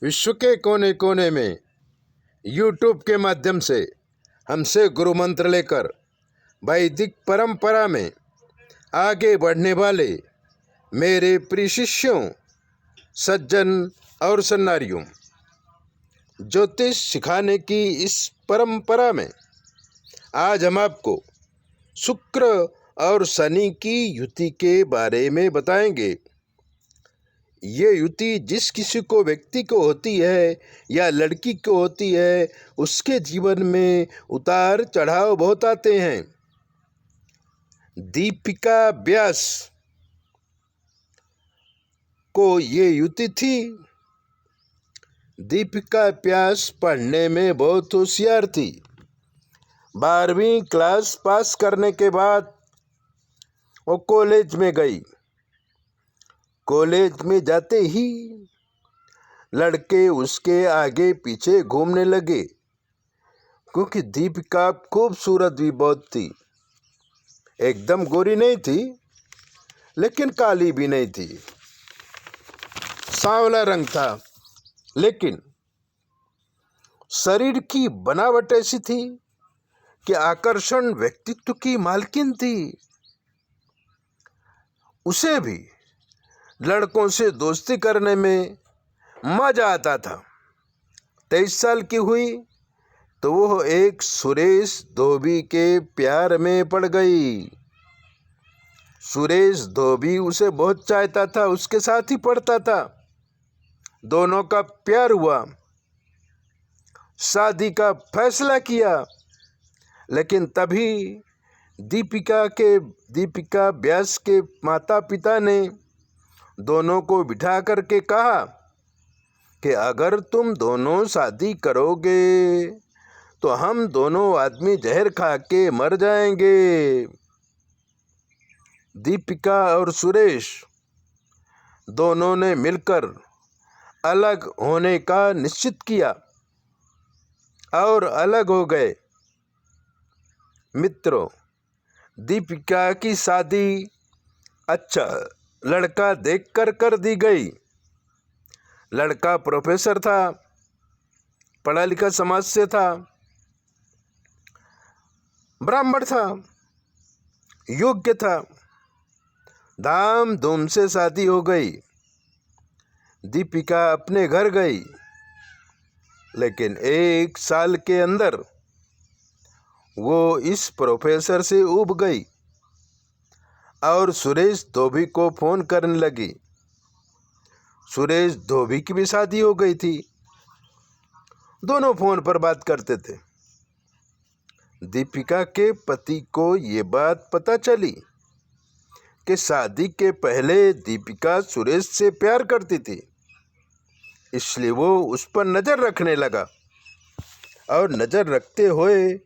विश्व के कोने कोने में यूट्यूब के माध्यम से हमसे गुरु मंत्र लेकर वैदिक परंपरा में आगे बढ़ने वाले मेरे प्रिय शिष्यों, सज्जन और सन्नारियों, ज्योतिष सिखाने की इस परंपरा में आज हम आपको शुक्र और शनि की युति के बारे में बताएंगे। ये युति जिस किसी को व्यक्ति को होती है या लड़की को होती है, उसके जीवन में उतार चढ़ाव बहुत आते हैं। दीपिका व्यास को ये युति थी। दीपिका व्यास पढ़ने में बहुत होशियार थी। 12वीं क्लास पास करने के बाद वो कॉलेज में गई। कॉलेज में जाते ही लड़के उसके आगे पीछे घूमने लगे, क्योंकि दीपिका खूबसूरत भी बहुत थी। एकदम गोरी नहीं थी, लेकिन काली भी नहीं थी। सांवला रंग था, लेकिन शरीर की बनावट ऐसी थी कि आकर्षण व्यक्तित्व की मालकिन थी। उसे भी लड़कों से दोस्ती करने में मजा आता था। 23 साल की हुई तो वो एक सुरेश धोबी के प्यार में पड़ गई। सुरेश धोबी उसे बहुत चाहता था, उसके साथ ही पढ़ता था। दोनों का प्यार हुआ, शादी का फैसला किया। लेकिन तभी दीपिका व्यास के माता पिता ने दोनों को बिठा करके कहा कि अगर तुम दोनों शादी करोगे तो हम दोनों आदमी जहर खा के मर जाएंगे। दीपिका और सुरेश दोनों ने मिलकर अलग होने का निश्चित किया और अलग हो गए। मित्रों, दीपिका की शादी अच्छा लड़का देखकर कर दी गई। लड़का प्रोफेसर था, पढ़ा लिखा समाज से था, ब्राह्मण था, योग्य था। धाम धूम से शादी हो गई। दीपिका अपने घर गई, लेकिन 1 साल के अंदर वो इस प्रोफेसर से ऊब गई और सुरेश धोबी को फोन करने लगी। सुरेश धोबी की भी शादी हो गई थी। दोनों फोन पर बात करते थे। दीपिका के पति को ये बात पता चली कि शादी के पहले दीपिका सुरेश से प्यार करती थी, इसलिए वो उस पर नज़र रखने लगा। और नज़र रखते हुए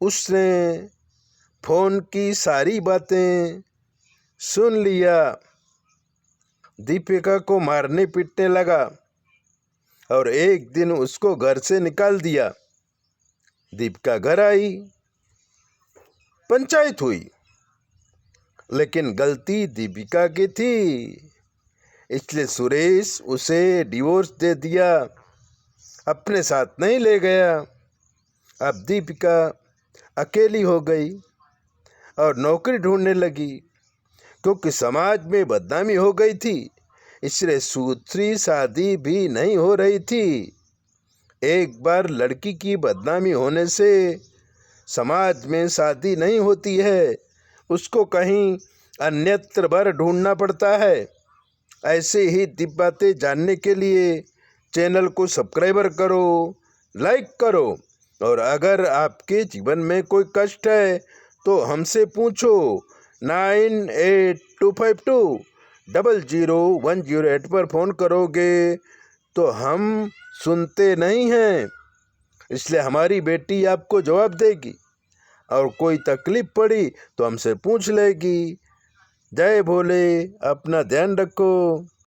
उसने फोन की सारी बातें सुन लिया। दीपिका को मारने पीटने लगा और एक दिन उसको घर से निकाल दिया। दीपिका घर आई, पंचायत हुई, लेकिन गलती दीपिका की थी, इसलिए सुरेश उसे डिवोर्स दे दिया, अपने साथ नहीं ले गया। अब दीपिका अकेली हो गई और नौकरी ढूंढने लगी, क्योंकि समाज में बदनामी हो गई थी, इसलिए दूसरी शादी भी नहीं हो रही थी। एक बार लड़की की बदनामी होने से समाज में शादी नहीं होती है, उसको कहीं अन्यत्र बार ढूंढना पड़ता है। ऐसे ही दिव्य बातें जानने के लिए चैनल को सब्सक्राइबर करो, लाइक करो, और अगर आपके जीवन में कोई कष्ट है तो हमसे पूछो। 9825200108 पर फ़ोन करोगे तो हम सुनते नहीं हैं, इसलिए हमारी बेटी आपको जवाब देगी, और कोई तकलीफ पड़ी तो हमसे पूछ लेगी। जय भोले, अपना ध्यान रखो।